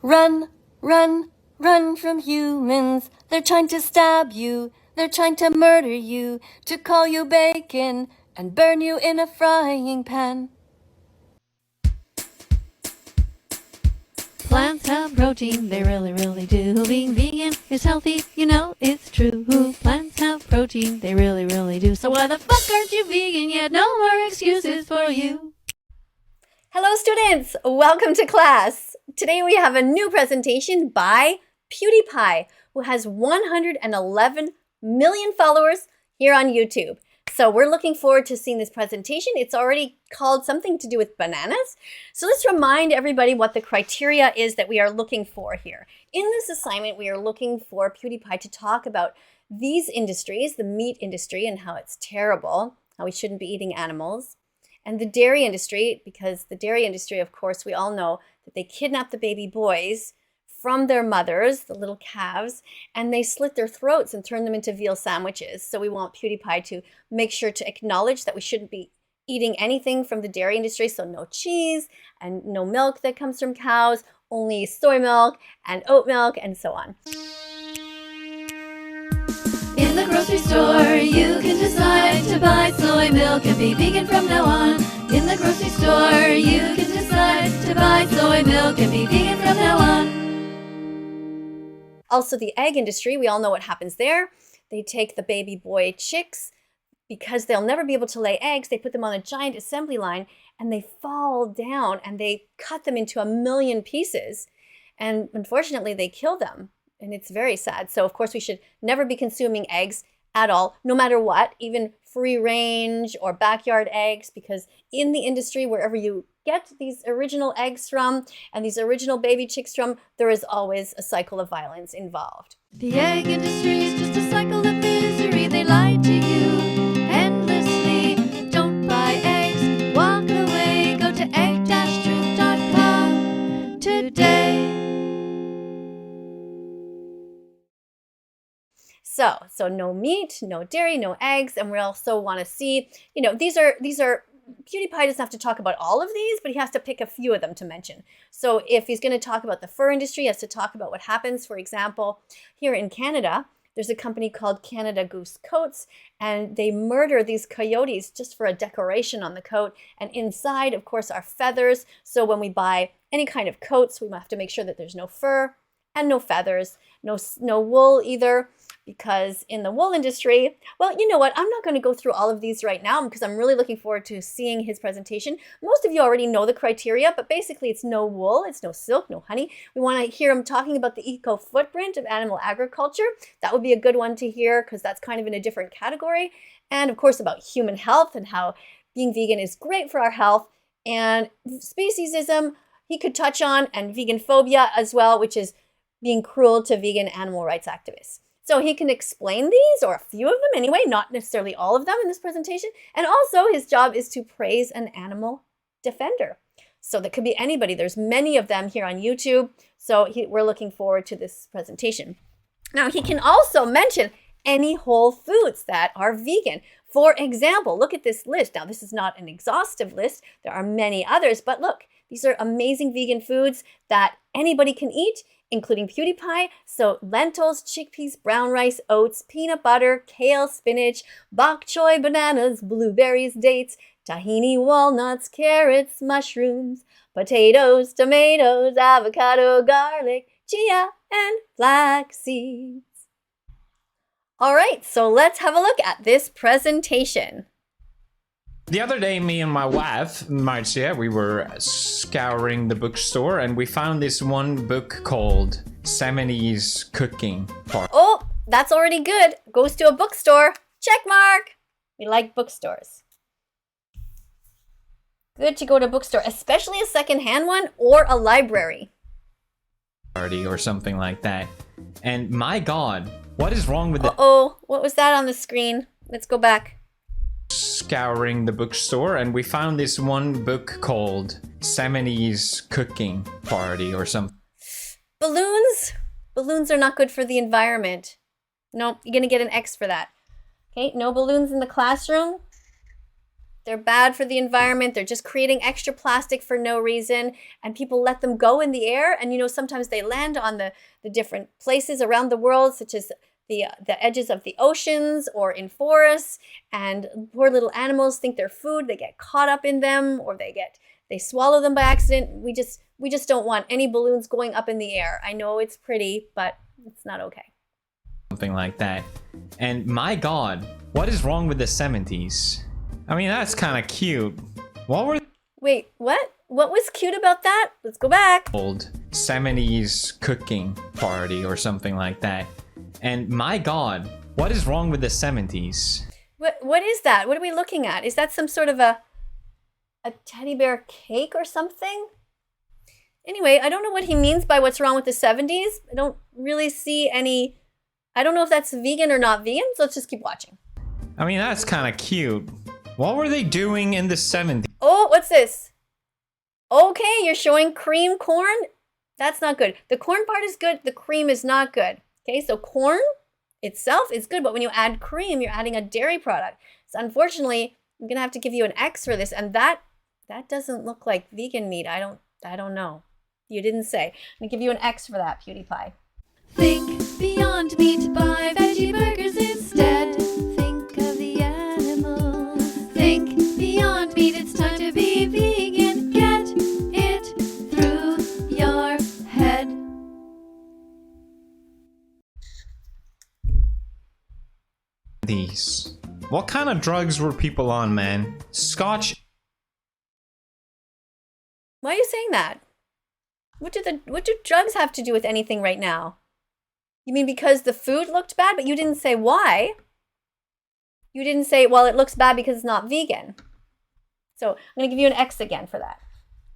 Run, run, run from humans. They're trying to stab you. They're trying to murder you, to call you bacon and burn you in a frying pan. Plants have protein, they really, really do. Being vegan is healthy, you know it's true. Plants have protein, they really, really do. So why the fuck aren't you vegan yet? No more excuses for you. Hello students, welcome to class. Today we have a new presentation by PewDiePie, who has 111 million followers here on YouTube. So we're looking forward to seeing this presentation. It's already called something to do with bananas. So let's remind everybody what the criteria is that we are looking for here. In this assignment, we are looking for PewDiePie to talk about these industries, the meat industry and how it's terrible, how we shouldn't be eating animals, and the dairy industry, because the dairy industry, of course, we all know that they kidnap the baby boys from their mothers, the little calves, and they slit their throats and turn them into veal sandwiches. So we want PewDiePie to make sure to acknowledge that we shouldn't be eating anything from the dairy industry, so no cheese and no milk that comes from cows, only soy milk and oat milk and so on. In the grocery store, you can decide to buy soy milk and be vegan from now on. In the grocery store, you can decide to buy soy milk and be vegan from now on. Also, the egg industry, we all know what happens there. They take the baby boy chicks, because they'll never be able to lay eggs, they put them on a giant assembly line and they fall down and they cut them into 1 million pieces. And unfortunately, they kill them. And it's very sad. So of course, we should never be consuming eggs at all, no matter what, even free range or backyard eggs, because in the industry, wherever you get these original eggs from and these original baby chicks from, there is always a cycle of violence involved. The egg industry is just a cycle of misery. They lie to you endlessly. Don't buy eggs, walk away. Go to egg-truth.com today. So no meat, no dairy, no eggs, and we also want to see, these are PewDiePie doesn't have to talk about all of these, but he has to pick a few of them to mention. So if he's going to talk about the fur industry, he has to talk about what happens. For example, here in Canada, there's a company called Canada Goose Coats, and they murder these coyotes just for a decoration on the coat. And inside, of course, are feathers. So when we buy any kind of coats, we have to make sure that there's no fur and no feathers, no wool either. Because in the wool industry, well, you know what? I'm not going to go through all of these right now because I'm really looking forward to seeing his presentation. Most of you already know the criteria, but basically it's no wool, it's no silk, no honey. We want to hear him talking about the eco footprint of animal agriculture. That would be a good one to hear because that's kind of in a different category. And of course about human health and how being vegan is great for our health. And speciesism, he could touch on, and veganphobia as well, which is being cruel to vegan animal rights activists. So he can explain these, or a few of them anyway, not necessarily all of them in this presentation. And also his job is to praise an animal defender. So that could be anybody. There's many of them here on YouTube. So we're looking forward to this presentation. Now he can also mention any whole foods that are vegan. For example, look at this list. Now this is not an exhaustive list. There are many others, but look, these are amazing vegan foods that anybody can eat, including PewDiePie. So lentils, chickpeas, brown rice, oats, peanut butter, kale, spinach, bok choy, bananas, blueberries, dates, tahini, walnuts, carrots, mushrooms, potatoes, tomatoes, avocado, garlic, chia, and flax seeds. All right, so let's have a look at this presentation. The other day, me and my wife, Marcia, we were scouring the bookstore and we found this one book called Semini's Cooking. Oh, that's already good. Goes to a bookstore. Check mark. We like bookstores. Good to go to a bookstore, especially a secondhand one or a library. Party or something like that. And my God, what is wrong with it? Uh-oh, what was that on the screen? Let's go back. Scouring the bookstore and we found this one book called Semini's Cooking Party or something. Balloons? Balloons are not good for the environment. No, you're gonna get an X for that. Okay, no balloons in the classroom. They're bad for the environment. They're just creating extra plastic for no reason. And people let them go in the air. And, you know, sometimes they land on the different places around the world, such as the edges of the oceans or in forests. And poor little animals think they're food. They get caught up in them, or they swallow them by accident. We just don't want any balloons going up in the air. I know it's pretty, but it's not okay. Something like that. And my God, what is wrong with the 70s? I mean, that's kind of cute. What were Wait, what? What was cute about that? Let's go back. old 70s cooking party or something like that? And my God, what is wrong with the 70s? What is that? What are we looking at? Is that some sort of a teddy bear cake or something? Anyway, I don't know what he means by what's wrong with the 70s. I don't really see any. I don't know if that's vegan or not vegan, so let's just keep watching. I mean, that's kind of cute. What were they doing in the 70s? Oh, what's this? Okay, you're showing cream corn. That's not good. The corn part is good. The cream is not good. Okay, so corn itself is good, but when you add cream, you're adding a dairy product. So unfortunately, I'm gonna have to give you an X for this, and that doesn't look like vegan meat. I don't know. You didn't say. I'm gonna give you an X for that, PewDiePie. Think beyond meat, buy veggie burgers instead. Think of the animals. Think beyond meat, it's time to be vegan. Get it through your head. These. What kind of drugs were people on, man? Scotch. Why are you saying that? What do drugs have to do with anything right now? You mean because the food looked bad, but you didn't say why? You didn't say, well, it looks bad because it's not vegan. So I'm going to give you an X again for that.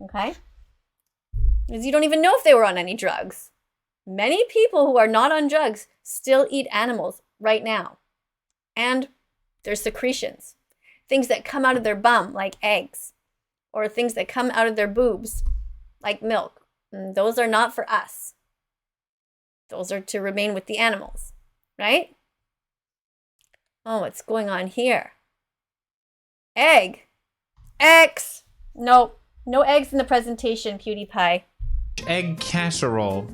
Okay? Because you don't even know if they were on any drugs. Many people who are not on drugs still eat animals right now. And their secretions. Things that come out of their bum, like eggs. Or things that come out of their boobs, like milk. And those are not for us. Those are to remain with the animals, right? Oh, what's going on here? Egg. X. Nope. No eggs in the presentation, PewDiePie. Egg casserole.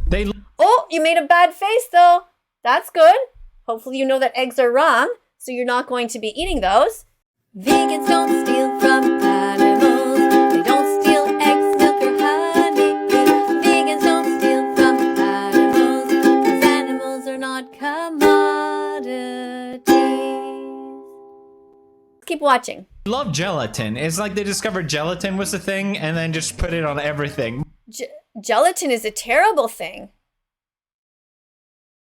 They. Oh, you made a bad face, though. That's good. Hopefully you know that eggs are wrong, so you're not going to be eating those. Vegans don't steal from animals. They don't steal eggs, milk, or honey. Vegans don't steal from animals, 'cause animals are not commodities. Keep watching. Love gelatin. It's like they discovered gelatin was a thing and then just put it on everything. Gelatin is a terrible thing.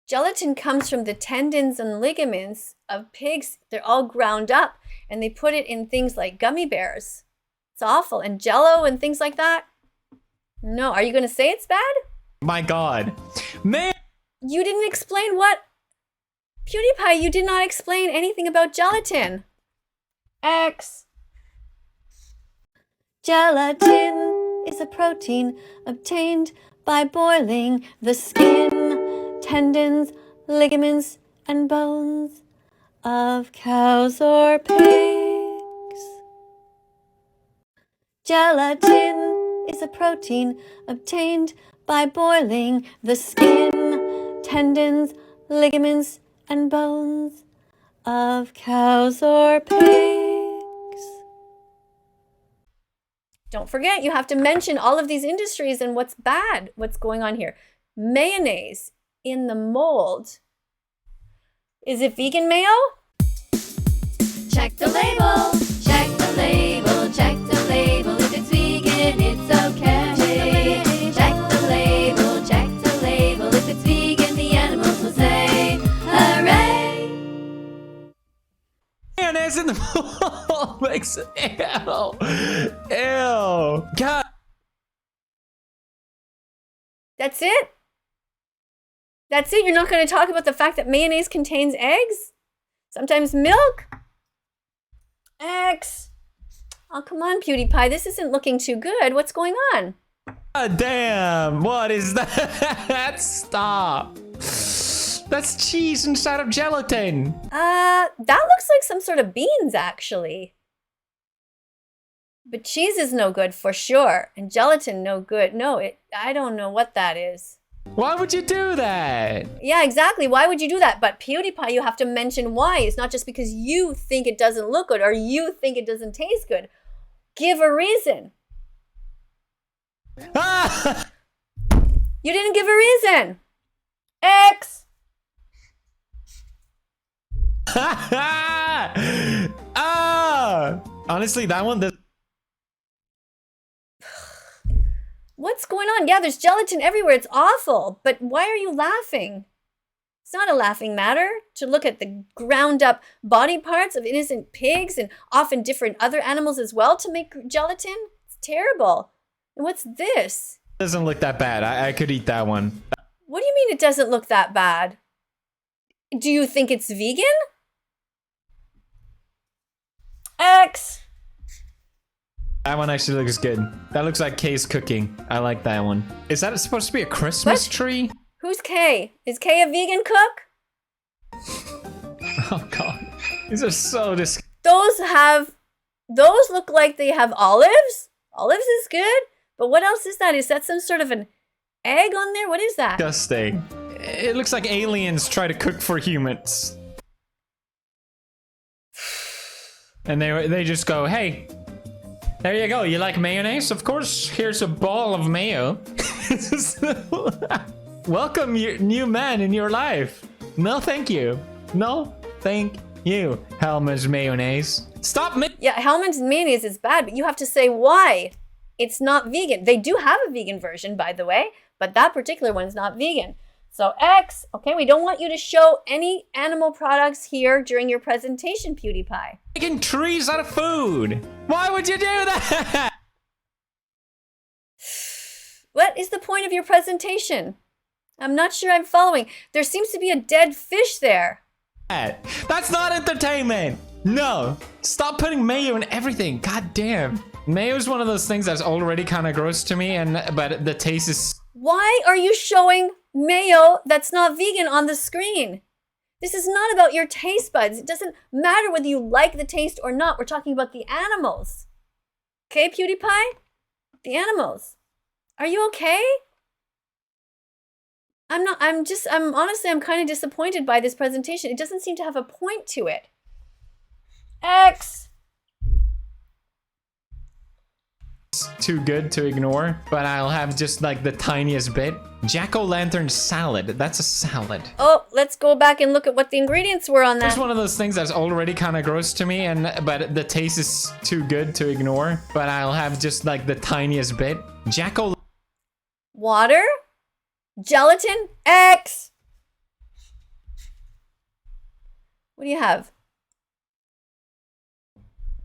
Gelatin comes from the tendons and ligaments of pigs. They're all ground up, and they put it in things like gummy bears. It's awful. And Jell-O and things like that. No, are you going to say it's bad? My God. Man. You didn't explain what? PewDiePie, you did not explain anything about gelatin. X. Gelatin is a protein obtained by boiling the skin, tendons, ligaments, and bones of cows or pigs. Gelatin is a protein obtained by boiling the skin, tendons, ligaments, and bones of cows or pigs. Don't forget, you have to mention all of these industries and what's bad, what's going on here. Mayonnaise in the mold. Is it vegan mayo? Check the label, check the label, check the label. If it's vegan, it's okay. Check the label, check the label. If it's vegan, the animals will say, hooray! Mayonnaise in the bowl makes ew. Ew. God. That's it? That's it? You're not going to talk about the fact that mayonnaise contains eggs? Sometimes milk? X. Oh, come on, PewDiePie. This isn't looking too good. What's going on? God damn. What is that? Stop. That's cheese inside of gelatin. That looks like some sort of beans, actually. But cheese is no good for sure. And gelatin no good. No, I don't know what that is. Why would you do that? Yeah, exactly. Why would you do that? But PewDiePie, you have to mention why. It's not just because you think it doesn't look good or you think it doesn't taste good. Give a reason. Ah! You didn't give a reason. X. Honestly, that one does. What's going on? Yeah, there's gelatin everywhere. It's awful. But why are you laughing? It's not a laughing matter to look at the ground up body parts of innocent pigs and often different other animals as well to make gelatin. It's terrible. And what's this? Doesn't look that bad. I could eat that one. What do you mean it doesn't look that bad? Do you think it's vegan? X. That one actually looks good. That looks like Kay's cooking. I like that one. Is that supposed to be a Christmas tree? Who's Kay? Is Kay a vegan cook? Oh god. These are so disgusting. Those look like they have olives. Olives is good. But what else is that? Is that some sort of an egg on there? What is that? It looks like aliens try to cook for humans. And they just go, hey, there you go. You like mayonnaise? Of course, here's a ball of mayo. Welcome your new man in your life. No, thank you. No, thank you. Hellman's mayonnaise. Stop me. Yeah, Hellman's mayonnaise is bad, but you have to say why it's not vegan. They do have a vegan version, by the way, but that particular one's not vegan. So X, okay, we don't want you to show any animal products here during your presentation, PewDiePie. Making trees out of food. Why would you do that? What is the point of your presentation? I'm not sure I'm following. There seems to be a dead fish there. That's not entertainment. No, stop putting mayo in everything. God damn. Mayo is one of those things that's already kind of gross to me, but the taste is... Why are you showing mayo that's not vegan on the screen? This is not about your taste buds. It doesn't matter whether you like the taste or not. We're talking about the animals. Okay, PewDiePie? The animals. Are you okay? I'm honestly, I'm kind of disappointed by this presentation. It doesn't seem to have a point to it. X. Too good to ignore, but I'll have just like the tiniest bit. Jack-o'-lantern salad. That's a salad. Oh, let's go back and look at what the ingredients were on that. It's one of those things that's already kind of gross to me, but the taste is too good to ignore. But I'll have just like the tiniest bit. Water, gelatin, X. What do you have?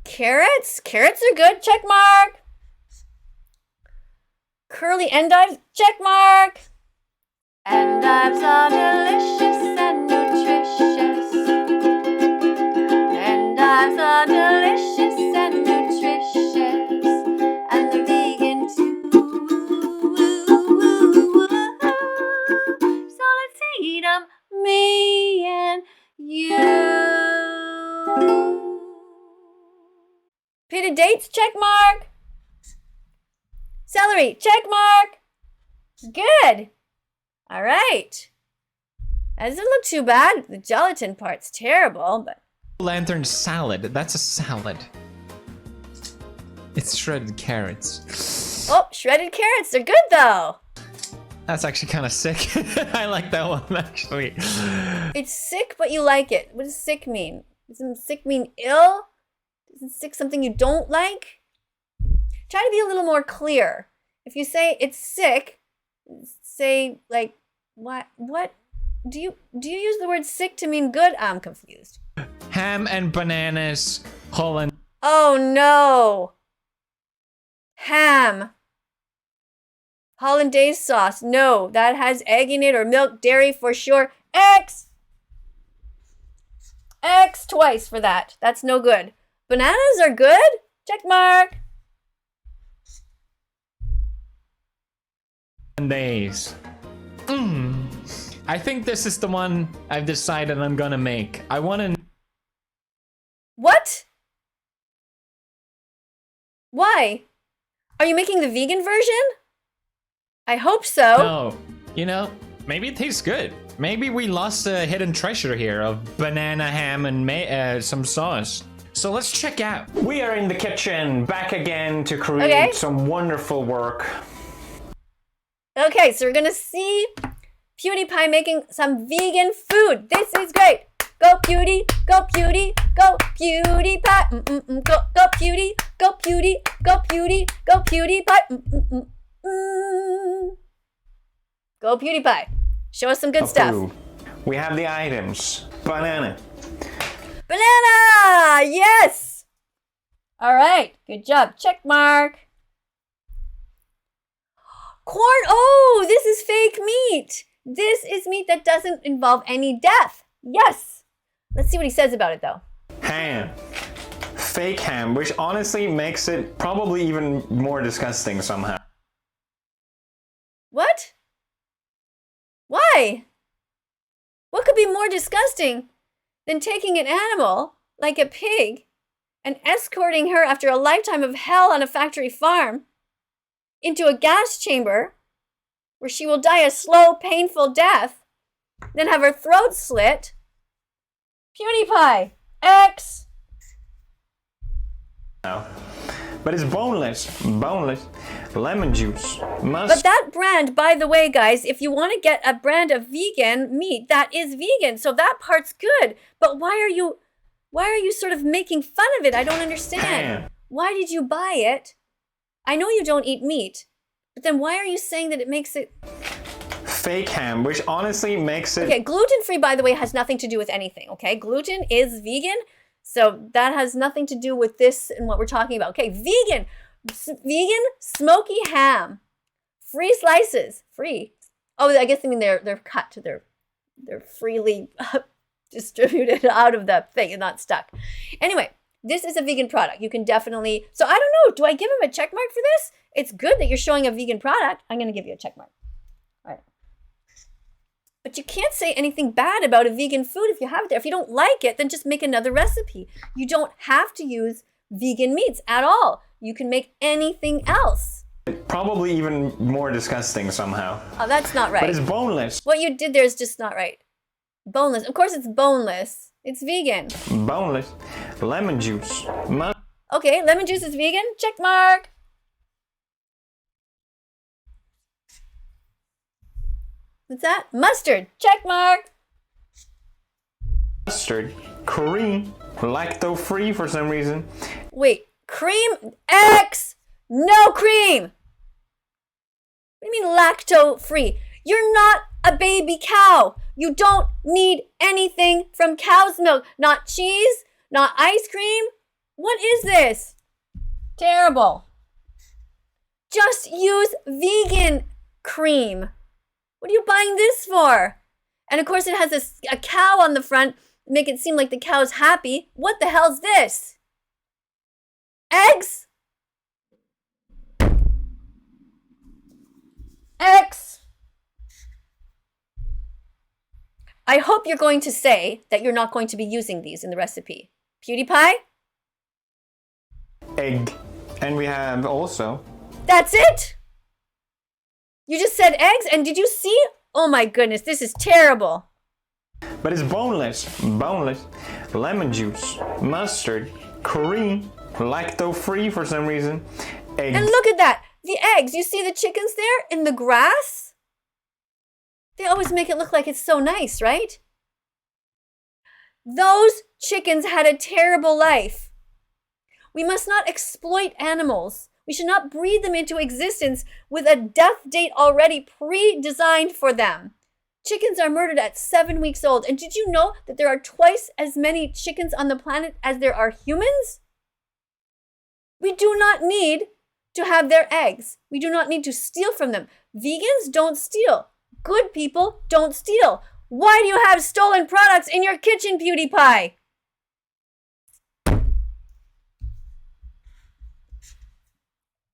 Carrots? Carrots are good. Check mark. Curly endives, check mark. Endives are delicious and nutritious. Endives are delicious and nutritious. And they're vegan too. So let's eat them, me and you. Pitted dates, check mark. Celery, check mark. Good. All right. That doesn't look too bad. The gelatin part's terrible, but... Lantern salad. That's a salad. It's shredded carrots. Oh, shredded carrots. They're good, though. That's actually kind of sick. I like that one, actually. It's sick, but you like it. What does sick mean? Doesn't sick mean ill? Isn't sick something you don't like? Try to be a little more clear. If you say it's sick, say like, what do you use the word sick to mean good? I'm confused. Ham and bananas, Holland. Oh no. Ham. Hollandaise sauce. No, that has egg in it or milk, dairy for sure. X. X twice for that. That's no good. Bananas are good? Check mark. Days. I think this is the one I've decided I'm gonna make. I want to... What? Why? Are you making the vegan version? I hope so. No, you know, maybe it tastes good. Maybe we lost a hidden treasure here of banana ham and some sauce. So let's check out. We are in the kitchen, back again to create some wonderful work. Okay, so we're gonna see PewDiePie making some vegan food. This is great. Go Pewdie, go Pewdie, go PewDiePie. Go Pewdie, go Pewdie, go Pewdie, go PewDiePie. Go PewDiePie. Show us some good stuff. Food. We have the items. Banana. Banana! Yes! All right, good job. Check mark. Corn. Oh, this is fake meat. This is meat that doesn't involve any death. Yes. Let's see what he says about it, though. Ham. Fake ham, which honestly makes it probably even more disgusting somehow. What? Why? What could be more disgusting than taking an animal, like a pig, and escorting her after a lifetime of hell on a factory farm into a gas chamber where she will die a slow, painful death, then have her throat slit? PewDiePie, X. But it's boneless. Boneless. Lemon juice. But that brand, by the way, guys, if you want to get a brand of vegan meat, that is vegan. So that part's good. But why are you sort of making fun of it? I don't understand. Ham. Why did you buy it? I know you don't eat meat, but then why are you saying that it makes it fake ham, which honestly makes it... Okay, gluten-free, by the way, has nothing to do with anything, okay? Gluten is vegan, so that has nothing to do with this and what we're talking about. Okay, vegan smoky ham. Free slices. Free. Oh, I guess I mean they're cut. They're freely distributed out of the thing and not stuck. Anyway, this is a vegan product. You can definitely... So I don't know. Do I give him a check mark for this? It's good that you're showing a vegan product. I'm going to give you a check mark. All right. But you can't say anything bad about a vegan food if you have it there. If you don't like it, then just make another recipe. You don't have to use vegan meats at all. You can make anything else. Probably even more disgusting somehow. Oh, that's not right. But it's boneless. What you did there is just not right. Boneless. Of course it's boneless. It's vegan. Boneless. Lemon juice. Okay, lemon juice is vegan. Check mark. What's that? Mustard. Check mark. Mustard. Cream. Lacto-free for some reason. Wait. Cream? X. No cream. What do you mean lacto-free? You're not a baby cow. You don't need anything from cow's milk. Not cheese, not ice cream. What is this? Terrible. Just use vegan cream. What are you buying this for? And of course it has a cow on the front. Make it seem like the cow's happy. What the hell's this? Eggs? X. I hope you're going to say that you're not going to be using these in the recipe. PewDiePie? Egg. And we have also... That's it? You just said eggs, and did you see? Oh my goodness, this is terrible. But it's boneless. Boneless. Lemon juice. Mustard. Cream. Lacto-free for some reason. Egg. And look at that. The eggs. You see the chickens there in the grass? They always make it look like it's so nice, right? Those chickens had a terrible life. We must not exploit animals. We should not breed them into existence with a death date already pre-designed for them. Chickens are murdered at 7 weeks old. And did you know that there are twice as many chickens on the planet as there are humans? We do not need to have their eggs. We do not need to steal from them. Vegans don't steal. Good people don't steal. Why do you have stolen products in your kitchen, PewDiePie?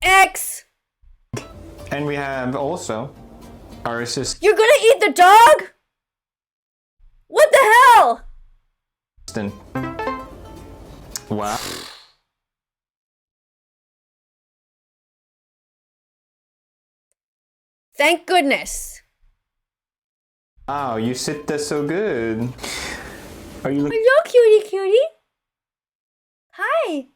X. And we have also our assistant. You're gonna eat the dog? What the hell? Wow. Thank goodness. Oh, you sit there so good. Are you looking? Hello, cutie. Hi.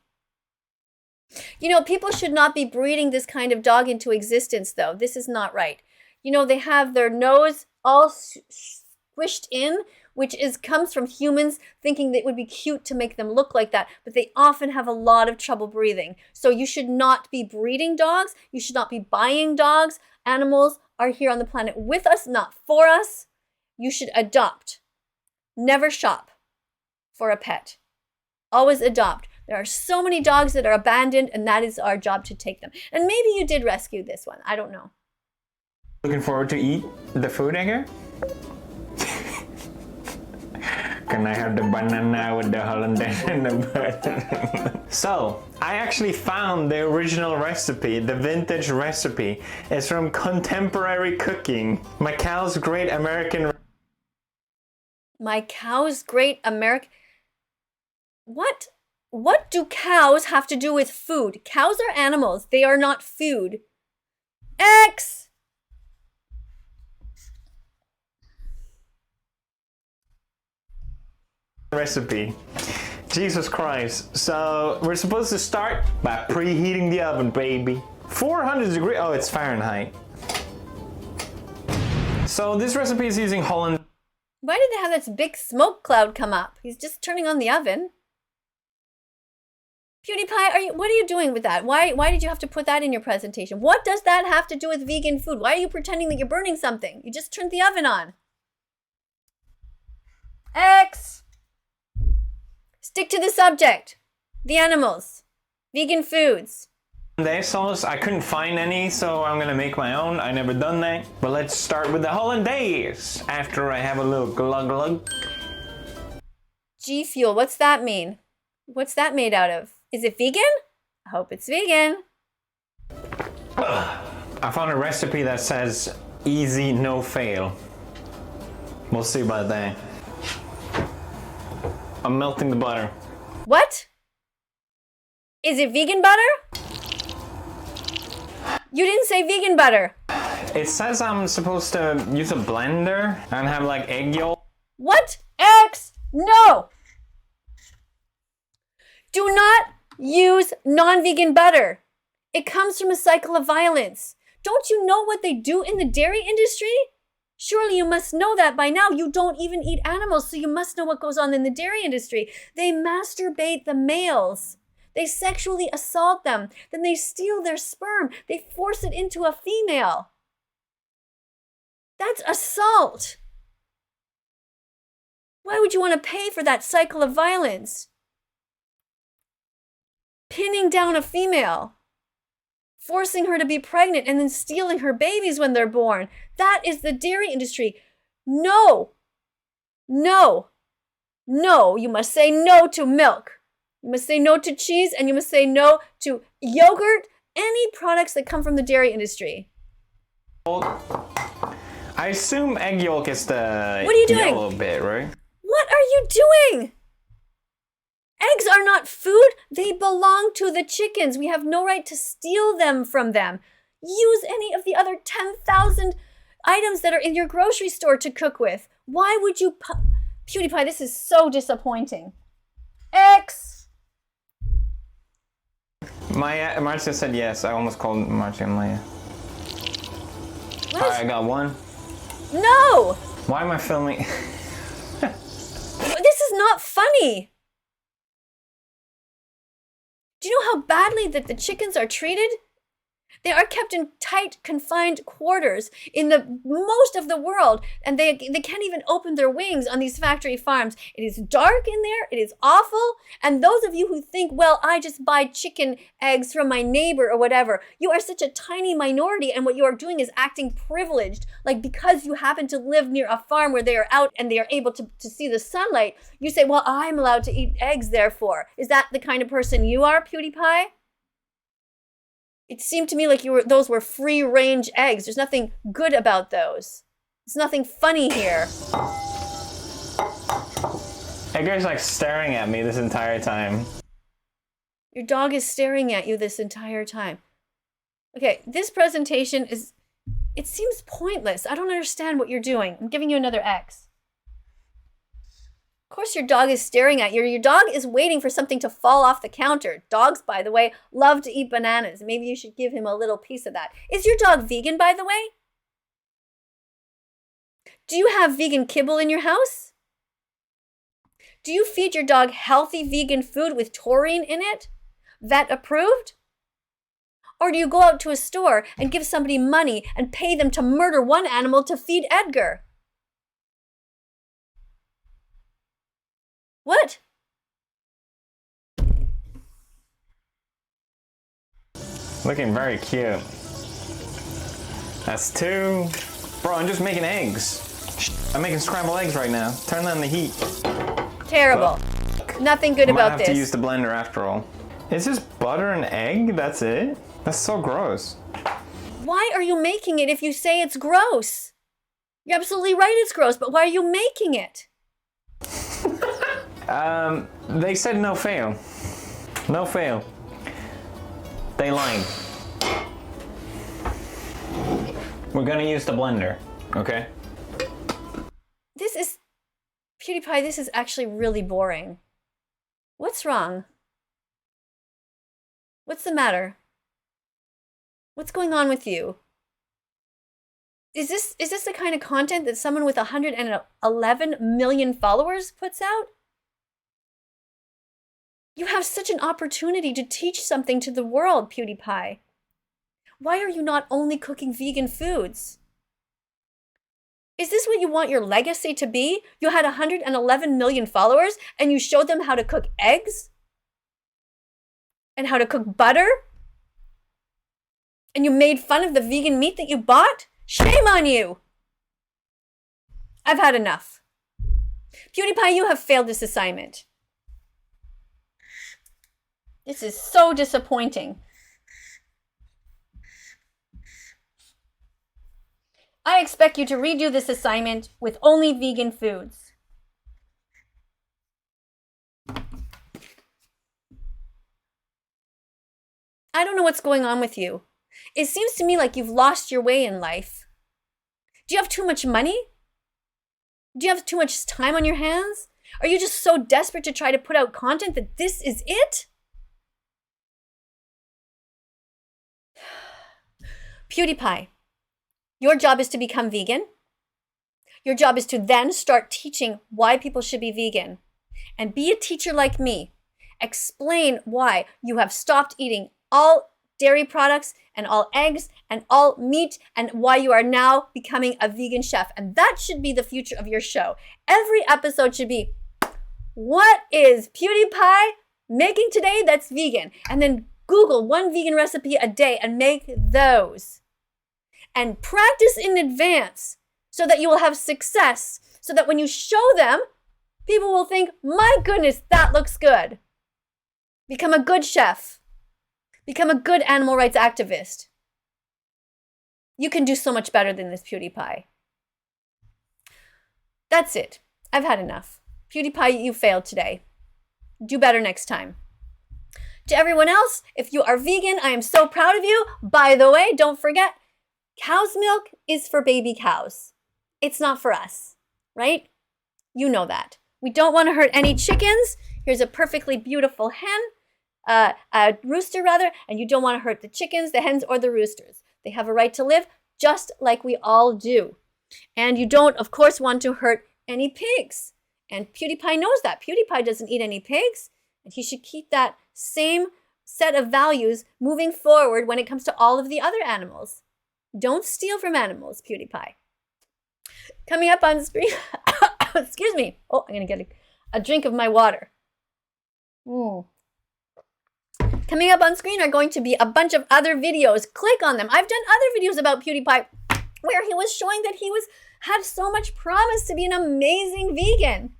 You know, people should not be breeding this kind of dog into existence, though. This is not right. You know, they have their nose all squished in, which comes from humans thinking that it would be cute to make them look like that, but they often have a lot of trouble breathing. So you should not be breeding dogs. You should not be buying dogs. Animals are here on the planet with us, not for us. You should adopt. Never shop for a pet. Always adopt. There are so many dogs that are abandoned, and that is our job to take them. And maybe you did rescue this one. I don't know. Looking forward to eat the food here? Can I have the banana with the hollandaise and the butter? So, I actually found the original recipe, the vintage recipe. It's from Contemporary Cooking. My Cow's Great American... My Cow's Great American... What? What do cows have to do with food? Cows are animals. They are not food. X! Recipe. Jesus Christ. So we're supposed to start by preheating the oven, baby. 400 degrees. Oh, it's Fahrenheit. So this recipe is using Holland. Why did they have this big smoke cloud come up? He's just turning on the oven. PewDiePie, what are you doing with that? Why did you have to put that in your presentation? What does that have to do with vegan food? Why are you pretending that you're burning something? You just turned the oven on. X! Stick to the subject. The animals. Vegan foods. Hollandaise sauce. I couldn't find any, so I'm gonna make my own. I never done that. But let's start with the hollandaise after I have a little glug glug. G Fuel, what's that mean? What's that made out of? Is it vegan? I hope it's vegan. I found a recipe that says easy, no fail. We'll see about that. I'm melting the butter. What? Is it vegan butter? You didn't say vegan butter. It says I'm supposed to use a blender and have like egg yolk. What? X? No! Do not use non-vegan butter. It comes from a cycle of violence. Don't you know what they do in the dairy industry? Surely you must know that by now. You don't even eat animals, so you must know what goes on in the dairy industry. They masturbate the males. They sexually assault them. Then they steal their sperm. They force it into a female. That's assault. Why would you want to pay for that cycle of violence? Pinning down a female, forcing her to be pregnant, and then stealing her babies when they're born. That is the dairy industry. No, no, no. You must say no to milk. You must say no to cheese, and you must say no to yogurt, any products that come from the dairy industry. I assume egg yolk is the What are you doing? yellow bit, right? What are you doing? Eggs are not food. They belong to the chickens. We have no right to steal them from them. Use any of the other 10,000 items that are in your grocery store to cook with. Why would you... PewDiePie, this is so disappointing. X! Marcia said yes. I almost called Marcia Maya. What? I got one. No! Why am I filming? This is not funny. Do you know how badly that the chickens are treated? They are kept in tight, confined quarters in the most of the world, and they can't even open their wings on these factory farms. It is dark in there. It is awful. And those of you who think, well, I just buy chicken eggs from my neighbor or whatever, you are such a tiny minority, and what you are doing is acting privileged. Like, because you happen to live near a farm where they are out and they are able to see the sunlight, you say, well, I'm allowed to eat eggs, therefore. Is that the kind of person you are, PewDiePie? It seemed to me like those were free-range eggs. There's nothing good about those. There's nothing funny here. Edgar's like staring at me this entire time. Your dog is staring at you this entire time. Okay, this presentation is It seems pointless. I don't understand what you're doing. I'm giving you another X. Of course your dog is staring at you. Your dog is waiting for something to fall off the counter. Dogs, by the way, love to eat bananas. Maybe you should give him a little piece of that. Is your dog vegan, by the way? Do you have vegan kibble in your house? Do you feed your dog healthy vegan food with taurine in it? Vet approved? Or do you go out to a store and give somebody money and pay them to murder one animal to feed Edgar? What? Looking very cute. That's 2. Bro, I'm just making eggs. I'm making scrambled eggs right now. Turn on the heat. Terrible. Nothing good about Might this. have to use the blender after all. Is this butter and egg? That's it? That's so gross. Why are you making it if you say it's gross? You're absolutely right, it's gross, but why are you making it? They said no fail. No fail. They lied. We're gonna use the blender, okay? This is, PewDiePie, this is actually really boring. What's wrong? What's the matter? What's going on with you? Is this the kind of content that someone with 111 million followers puts out? You have such an opportunity to teach something to the world, PewDiePie. Why are you not only cooking vegan foods? Is this what you want your legacy to be? You had 111 million followers and you showed them how to cook eggs? And how to cook butter? And you made fun of the vegan meat that you bought? Shame on you! I've had enough. PewDiePie, you have failed this assignment. This is so disappointing. I expect you to redo this assignment with only vegan foods. I don't know what's going on with you. It seems to me like you've lost your way in life. Do you have too much money? Do you have too much time on your hands? Are you just so desperate to try to put out content that this is it? PewDiePie, your job is to become vegan. Your job is to then start teaching why people should be vegan. And be a teacher like me. Explain why you have stopped eating all dairy products and all eggs and all meat and why you are now becoming a vegan chef. And that should be the future of your show. Every episode should be, what is PewDiePie making today that's vegan? And then Google one vegan recipe a day and make those. And practice in advance so that you will have success. So that when you show them, people will think, my goodness, that looks good. Become a good chef. Become a good animal rights activist. You can do so much better than this, PewDiePie. That's it. I've had enough. PewDiePie, you failed today. Do better next time. To everyone else, if you are vegan, I am so proud of you. By the way, don't forget, cow's milk is for baby cows. It's not for us, right? You know that. We don't want to hurt any chickens. Here's a perfectly beautiful hen, a rooster rather, and you don't want to hurt the chickens, the hens, or the roosters. They have a right to live just like we all do. And you don't, of course, want to hurt any pigs. And PewDiePie knows that. PewDiePie doesn't eat any pigs, and he should keep that same set of values moving forward when it comes to all of the other animals. Don't steal from animals, PewDiePie. Coming up on screen, excuse me. Oh, I'm going to get a drink of my water. Coming up on screen are going to be a bunch of other videos. Click on them. I've done other videos about PewDiePie where he was showing that he had so much promise to be an amazing vegan.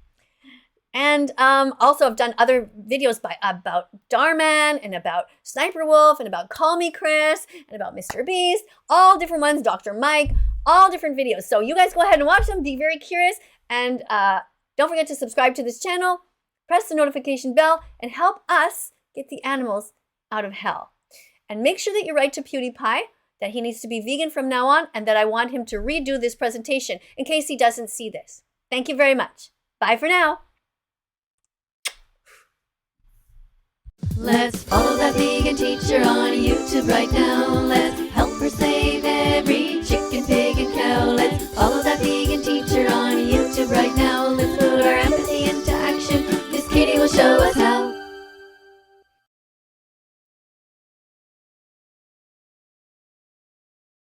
And also I've done other videos about Darman and about Sniper Wolf and about Call Me Chris and about Mr. Beast, all different ones, Dr. Mike, all different videos. So you guys go ahead and watch them, be very curious, and don't forget to subscribe to this channel, press the notification bell, and help us get the animals out of hell. And make sure that you write to PewDiePie that he needs to be vegan from now on, and that I want him to redo this presentation in case he doesn't see this. Thank you very much. Bye for now. Let's follow that vegan teacher on YouTube right now. Let's help her save every chicken, pig, and cow. Let's follow that vegan teacher on YouTube right now. Let's put our empathy into action. Miss Katie will show us